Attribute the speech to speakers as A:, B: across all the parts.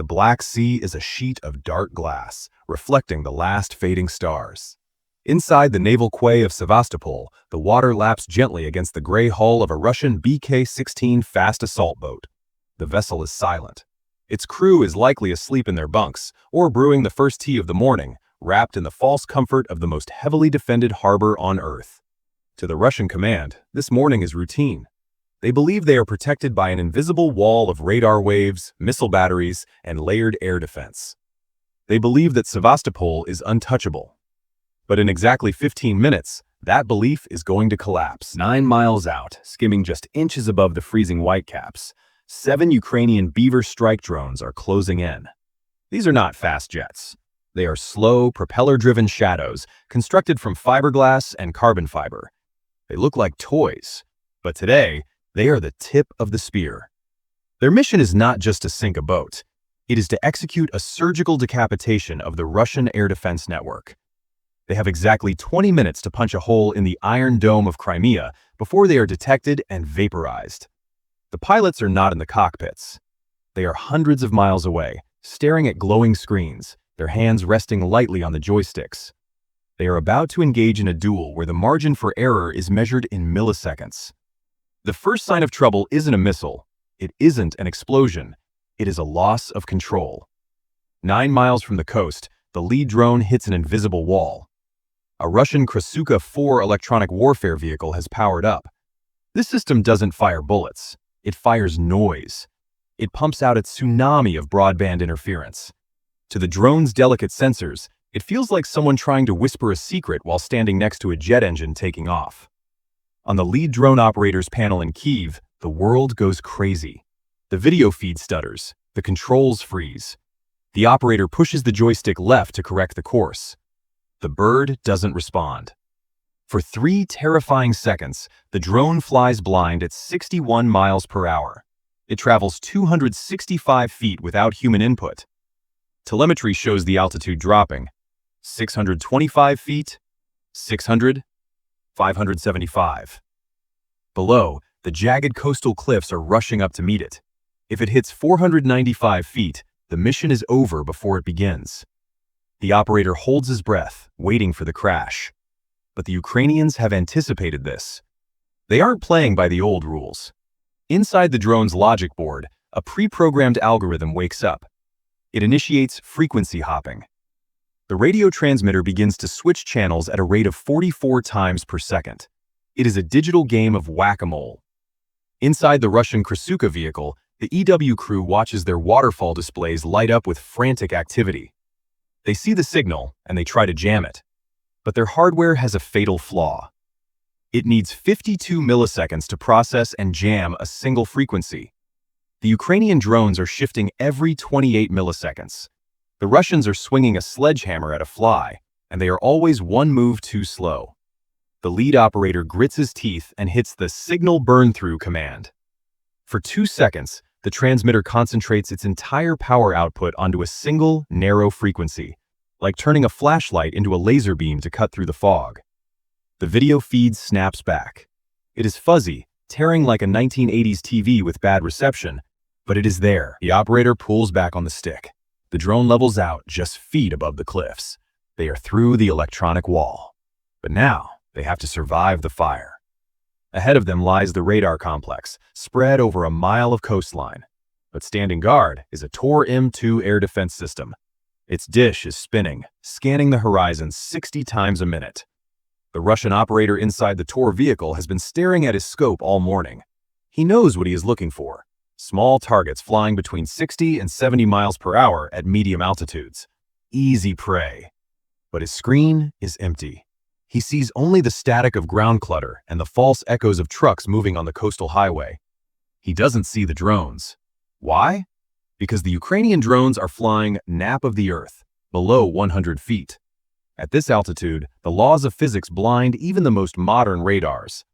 A: The Black Sea is a sheet of dark glass, reflecting the last fading stars. Inside the naval quay of Sevastopol, the water laps gently against the gray hull of a Russian BK-16 fast assault boat. The vessel is silent. Its crew is likely asleep in their bunks, or brewing the first tea of the morning, wrapped in the false comfort of the most heavily defended harbor on Earth. To the Russian command, this morning is routine. They believe they are protected by an invisible wall of radar waves, missile batteries, and layered air defense. They believe that Sevastopol is untouchable. But in exactly 15 minutes, that belief is going to collapse. 9 miles out, skimming just inches above the freezing whitecaps, 7 Ukrainian Beaver strike drones are closing in. These are not fast jets. They are slow, propeller-driven shadows constructed from fiberglass and carbon fiber. They look like toys, but today, they are the tip of the spear. Their mission is not just to sink a boat. It is to execute a surgical decapitation of the Russian air defense network. They have exactly 20 minutes to punch a hole in the Iron Dome of Crimea before they are detected and vaporized. The pilots are not in the cockpits. They are hundreds of miles away, staring at glowing screens, their hands resting lightly on the joysticks. They are about to engage in a duel where the margin for error is measured in milliseconds. The first sign of trouble isn't a missile. It isn't an explosion. It is a loss of control. 9 miles from the coast, the lead drone hits an invisible wall. A Russian Krasuka-4 electronic warfare vehicle has powered up. This system doesn't fire bullets. It fires noise. It pumps out a tsunami of broadband interference. To the drone's delicate sensors, it feels like someone trying to whisper a secret while standing next to a jet engine taking off. On the lead drone operator's panel in Kyiv, the world goes crazy. The video feed stutters. The controls freeze. The operator pushes the joystick left to correct the course. The bird doesn't respond. For 3 terrifying seconds, the drone flies blind at 61 miles per hour. It travels 265 feet without human input. Telemetry shows the altitude dropping. 625 feet, 600, 575. Below, the jagged coastal cliffs are rushing up to meet it. If it hits 495 feet, the mission is over before it begins. The operator holds his breath, waiting for the crash. But the Ukrainians have anticipated this. They aren't playing by the old rules. Inside the drone's logic board, a pre-programmed algorithm wakes up. It initiates frequency hopping. The radio transmitter begins to switch channels at a rate of 44 times per second. It is a digital game of whack-a-mole. Inside the Russian Krasuka vehicle, the EW crew watches their waterfall displays light up with frantic activity. They see the signal, and they try to jam it. But their hardware has a fatal flaw. It needs 52 milliseconds to process and jam a single frequency. The Ukrainian drones are shifting every 28 milliseconds. The Russians are swinging a sledgehammer at a fly, and they are always one move too slow. The lead operator grits his teeth and hits the signal burn-through command. For 2 seconds, the transmitter concentrates its entire power output onto a single, narrow frequency, like turning a flashlight into a laser beam to cut through the fog. The video feed snaps back. It is fuzzy, tearing like a 1980s TV with bad reception, but it is there. The operator pulls back on the stick. The drone levels out just feet above the cliffs. They are through the electronic wall. But now, they have to survive the fire. Ahead of them lies the radar complex, spread over a mile of coastline. But standing guard is a Tor M2 air defense system. Its dish is spinning, scanning the horizon 60 times a minute. The Russian operator inside the Tor vehicle has been staring at his scope all morning. He knows what he is looking for. Small targets flying between 60 and 70 miles per hour at medium altitudes. Easy prey. But his screen is empty. He sees only the static of ground clutter and the false echoes of trucks moving on the coastal highway. He doesn't see the drones. Why? Because the Ukrainian drones are flying nap of the earth, below 100 feet. At this altitude, the laws of physics blind even the most modern radars.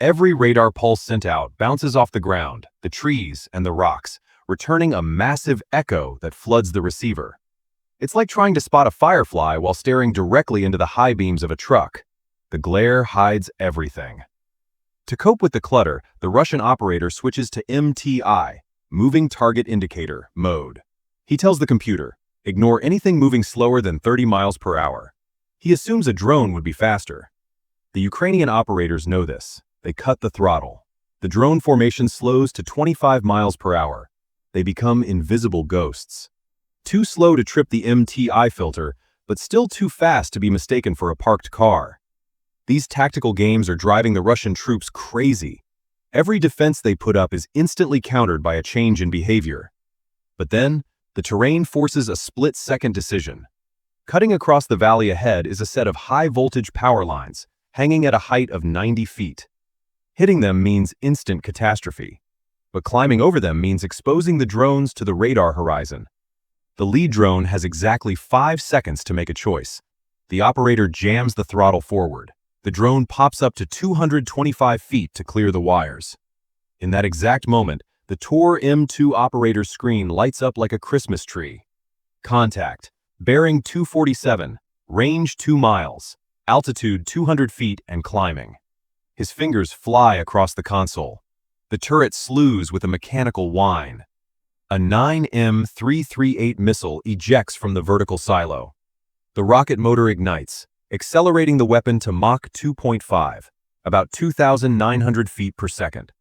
A: Every radar pulse sent out bounces off the ground, the trees, and the rocks, returning a massive echo that floods the receiver. It's like trying to spot a firefly while staring directly into the high beams of a truck. The glare hides everything. To cope with the clutter, the Russian operator switches to MTI, Moving Target Indicator, mode. He tells the computer, ignore anything moving slower than 30 miles per hour. He assumes a drone would be faster. The Ukrainian operators know this. They cut the throttle. The drone formation slows to 25 miles per hour. They become invisible ghosts. Too slow to trip the MTI filter, but still too fast to be mistaken for a parked car. These tactical games are driving the Russian troops crazy. Every defense they put up is instantly countered by a change in behavior. But then, the terrain forces a split-second decision. Cutting across the valley ahead is a set of high-voltage power lines, hanging at a height of 90 feet. Hitting them means instant catastrophe. But climbing over them means exposing the drones to the radar horizon. The lead drone has exactly 5 seconds to make a choice. The operator jams the throttle forward. The drone pops up to 225 feet to clear the wires. In that exact moment, the Tor M2 operator's screen lights up like a Christmas tree. Contact. Bearing 247. Range 2 miles. Altitude 200 feet and climbing. His fingers fly across the console. The turret slews with a mechanical whine. A 9M338 missile ejects from the vertical silo. The rocket motor ignites, accelerating the weapon to Mach 2.5, about 2,900 feet per second.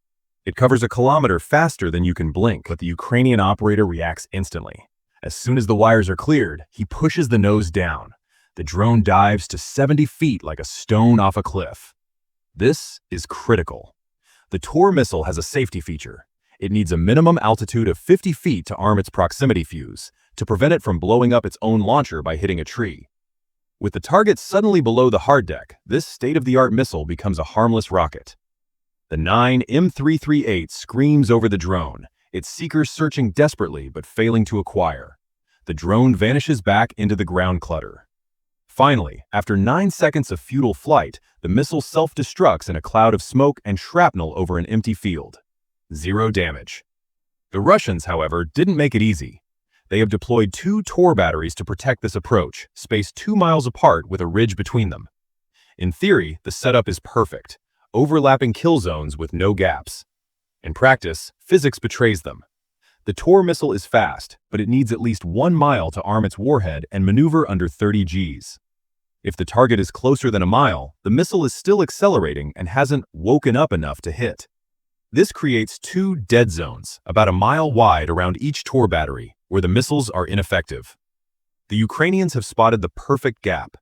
A: It covers a kilometer faster than you can blink, but the Ukrainian operator reacts instantly. As soon as the wires are cleared, he pushes the nose down. The drone dives to 70 feet like a stone off a cliff. This is critical. The Tor missile has a safety feature. It needs a minimum altitude of 50 feet to arm its proximity fuse, to prevent it from blowing up its own launcher by hitting a tree. With the target suddenly below the hard deck, this state-of-the-art missile becomes a harmless rocket. The 9M338 screams over the drone, its seekers searching desperately but failing to acquire. The drone vanishes back into the ground clutter. Finally, after 9 seconds of futile flight, the missile self-destructs in a cloud of smoke and shrapnel over an empty field. 0 damage. The Russians, however, didn't make it easy. They have deployed 2 Tor batteries to protect this approach, spaced 2 miles apart with a ridge between them. In theory, the setup is perfect, overlapping kill zones with no gaps. In practice, physics betrays them. The Tor missile is fast, but it needs at least 1 mile to arm its warhead and maneuver under 30 Gs. If the target is closer than a mile, the missile is still accelerating and hasn't woken up enough to hit. This creates 2 dead zones, about a mile wide around each Tor battery, where the missiles are ineffective. The Ukrainians have spotted the perfect gap.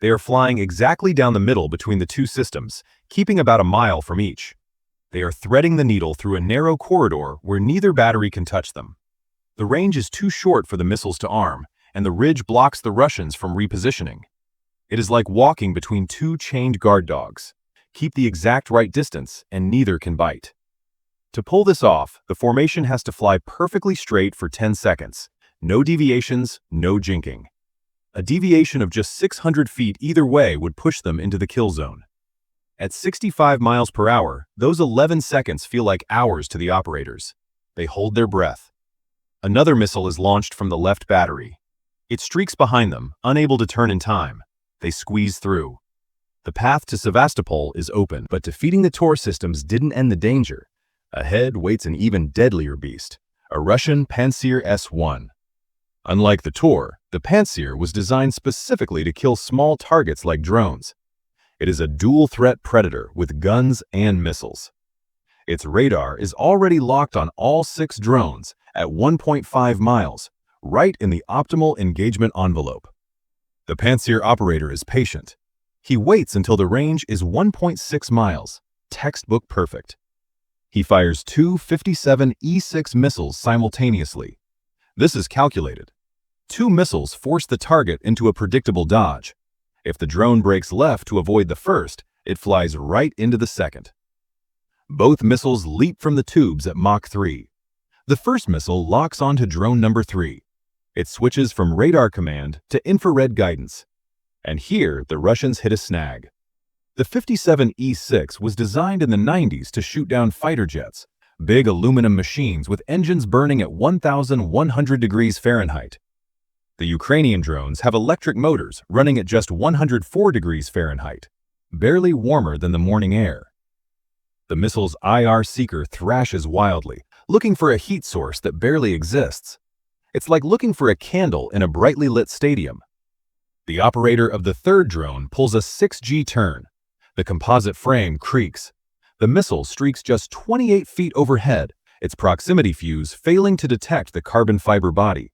A: They are flying exactly down the middle between the 2 systems, keeping about a mile from each. They are threading the needle through a narrow corridor where neither battery can touch them. The range is too short for the missiles to arm, and the ridge blocks the Russians from repositioning. It is like walking between 2 chained guard dogs. Keep the exact right distance, and neither can bite. To pull this off, the formation has to fly perfectly straight for 10 seconds. No deviations, no jinking. A deviation of just 600 feet either way would push them into the kill zone. At 65 miles per hour, those 11 seconds feel like hours to the operators. They hold their breath. Another missile is launched from the left battery. It streaks behind them, unable to turn in time. They squeeze through. The path to Sevastopol is open, but defeating the Tor systems didn't end the danger. Ahead waits an even deadlier beast, a Russian Pantsir S-1. Unlike the Tor, the Pantsir was designed specifically to kill small targets like drones. It is a dual-threat predator with guns and missiles. Its radar is already locked on all 6 drones at 1.5 miles, right in the optimal engagement envelope. The Pantsir operator is patient. He waits until the range is 1.6 miles, textbook perfect. He fires 2 57E6 missiles simultaneously. This is calculated. 2 missiles force the target into a predictable dodge. If the drone breaks left to avoid the first, it flies right into the second. Both missiles leap from the tubes at Mach 3. The first missile locks onto drone number 3. It switches from radar command to infrared guidance. And here, the Russians hit a snag. The 57E6 was designed in the 90s to shoot down fighter jets, big aluminum machines with engines burning at 1,100 degrees Fahrenheit. The Ukrainian drones have electric motors running at just 104 degrees Fahrenheit, barely warmer than the morning air. The missile's IR seeker thrashes wildly, looking for a heat source that barely exists. It's like looking for a candle in a brightly lit stadium. The operator of the third drone pulls a 6G turn. The composite frame creaks. The missile streaks just 28 feet overhead, its proximity fuse failing to detect the carbon fiber body.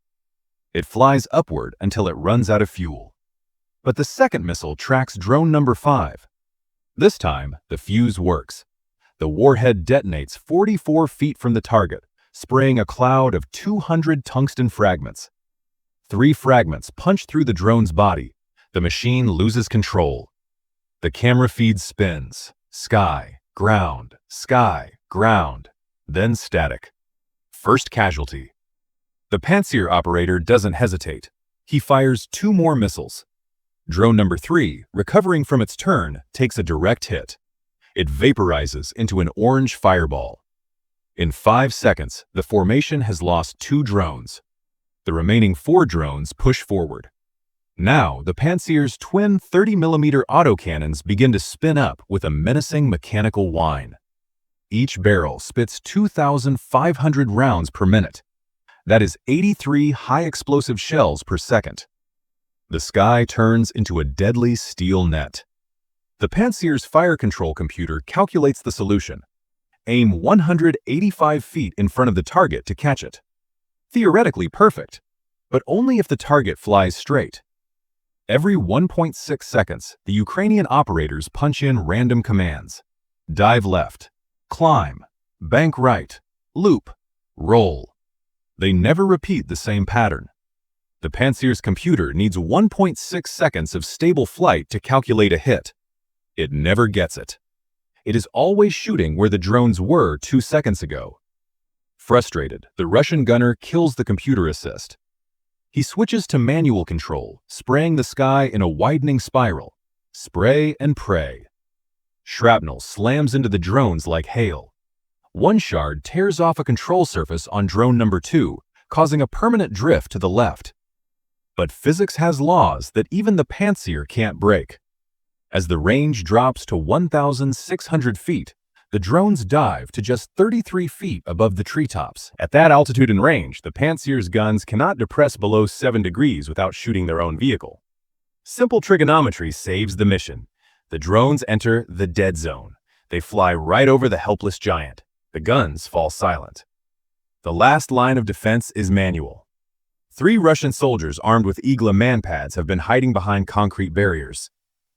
A: It flies upward until it runs out of fuel. But the second missile tracks drone number 5. This time, the fuse works. The warhead detonates 44 feet from the target, spraying a cloud of 200 tungsten fragments. 3 fragments punch through the drone's body. The machine loses control. The camera feed spins. Sky, ground, then static. First casualty. The Pantsir operator doesn't hesitate. He fires 2 more missiles. Drone number 3, recovering from its turn, takes a direct hit. It vaporizes into an orange fireball. In 5 seconds, the formation has lost 2 drones. The remaining 4 drones push forward. Now, the Pantsir's twin 30mm autocannons begin to spin up with a menacing mechanical whine. Each barrel spits 2,500 rounds per minute. That is 83 high-explosive shells per second. The sky turns into a deadly steel net. The Pantsir's fire control computer calculates the solution. Aim 185 feet in front of the target to catch it. Theoretically perfect, but only if the target flies straight. Every 1.6 seconds, the Ukrainian operators punch in random commands. Dive left, climb, bank right, loop, roll. They never repeat the same pattern. The Pantsir's computer needs 1.6 seconds of stable flight to calculate a hit. It never gets it. It is always shooting where the drones were 2 seconds ago. Frustrated, the Russian gunner kills the computer assist. He switches to manual control, spraying the sky in a widening spiral. Spray and pray. Shrapnel slams into the drones like hail. One shard tears off a control surface on drone number 2, causing a permanent drift to the left. But physics has laws that even the Pantsir can't break. As the range drops to 1,600 feet, the drones dive to just 33 feet above the treetops. At that altitude and range, the Pantsir's guns cannot depress below 7 degrees without shooting their own vehicle. Simple trigonometry saves the mission. The drones enter the dead zone. They fly right over the helpless giant. The guns fall silent. The last line of defense is manual. 3 Russian soldiers armed with Igla manpads have been hiding behind concrete barriers.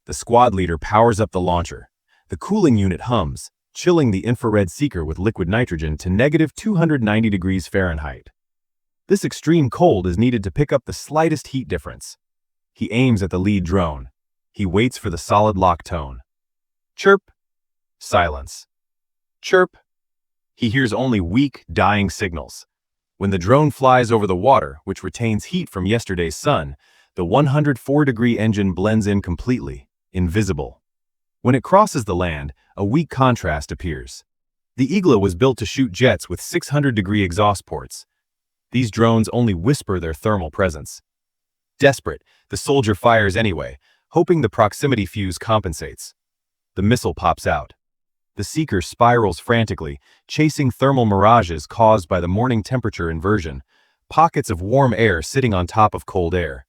A: The squad leader powers up the launcher. The cooling unit hums, chilling the infrared seeker with liquid nitrogen to negative 290 degrees Fahrenheit. This extreme cold is needed to pick up the slightest heat difference. He aims at the lead drone. He waits for the solid lock tone. Chirp. Silence. Chirp. He hears only weak, dying signals. When the drone flies over the water, which retains heat from yesterday's sun, the 104-degree engine blends in completely, invisible. When it crosses the land, a weak contrast appears. The Igla was built to shoot jets with 600-degree exhaust ports. These drones only whisper their thermal presence. Desperate, the soldier fires anyway, hoping the proximity fuse compensates. The missile pops out. The seeker spirals frantically, chasing thermal mirages caused by the morning temperature inversion, pockets of warm air sitting on top of cold air.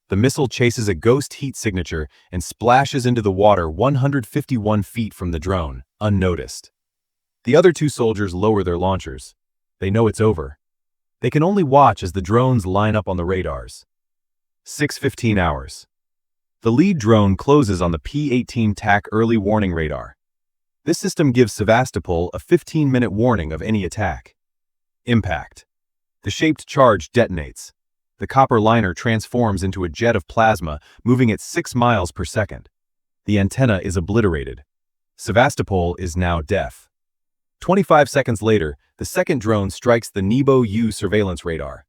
A: The missile chases a ghost heat signature and splashes into the water 151 feet from the drone, unnoticed. The other 2 soldiers lower their launchers. They know it's over. They can only watch as the drones line up on the radars. 6:15 hours. The lead drone closes on the P-18 TAC early warning radar. This system gives Sevastopol a 15-minute warning of any attack. Impact. The shaped charge detonates. The copper liner transforms into a jet of plasma, moving at 6 miles per second. The antenna is obliterated. Sevastopol is now deaf. 25 seconds later, the second drone strikes the Nebo-U surveillance radar.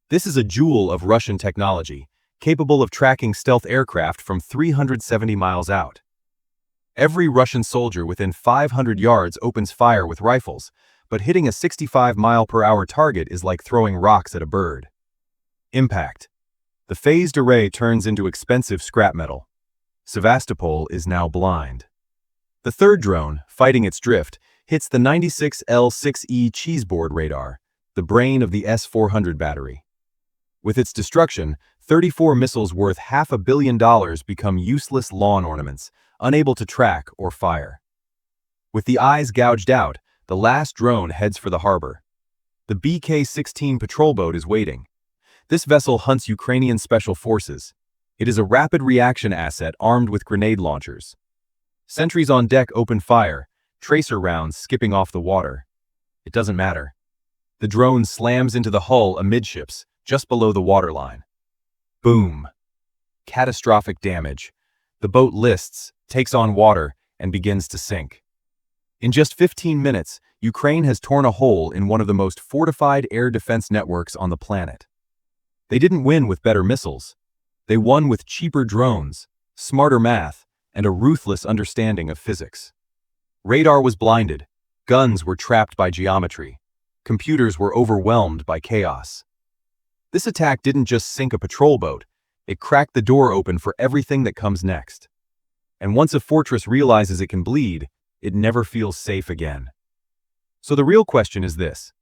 A: This is a jewel of Russian technology, capable of tracking stealth aircraft from 370 miles out. Every Russian soldier within 500 yards opens fire with rifles, but hitting a 65-mile-per-hour target is like throwing rocks at a bird. Impact. The phased array turns into expensive scrap metal. Sevastopol is now blind. The third drone, fighting its drift, hits the 96L6E cheeseboard radar, the brain of the S-400 battery. With its destruction, 34 missiles worth $500 million become useless lawn ornaments, unable to track or fire. With the eyes gouged out, the last drone heads for the harbor. The BK-16 patrol boat is waiting. This vessel hunts Ukrainian special forces. It is a rapid reaction asset armed with grenade launchers. Sentries on deck open fire, tracer rounds skipping off the water. It doesn't matter. The drone slams into the hull amidships, just below the waterline. Boom. Catastrophic damage. The boat lists, takes on water, and begins to sink. In just 15 minutes, Ukraine has torn a hole in one of the most fortified air defense networks on the planet. They didn't win with better missiles. They won with cheaper drones, smarter math, and a ruthless understanding of physics. Radar was blinded. Guns were trapped by geometry. Computers were overwhelmed by chaos. This attack didn't just sink a patrol boat, it cracked the door open for everything that comes next. And once a fortress realizes it can bleed, it never feels safe again. So the real question is this: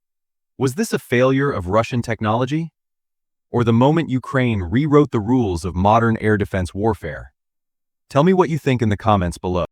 A: was this a failure of Russian technology? Or the moment Ukraine rewrote the rules of modern air defense warfare? Tell me what you think in the comments below.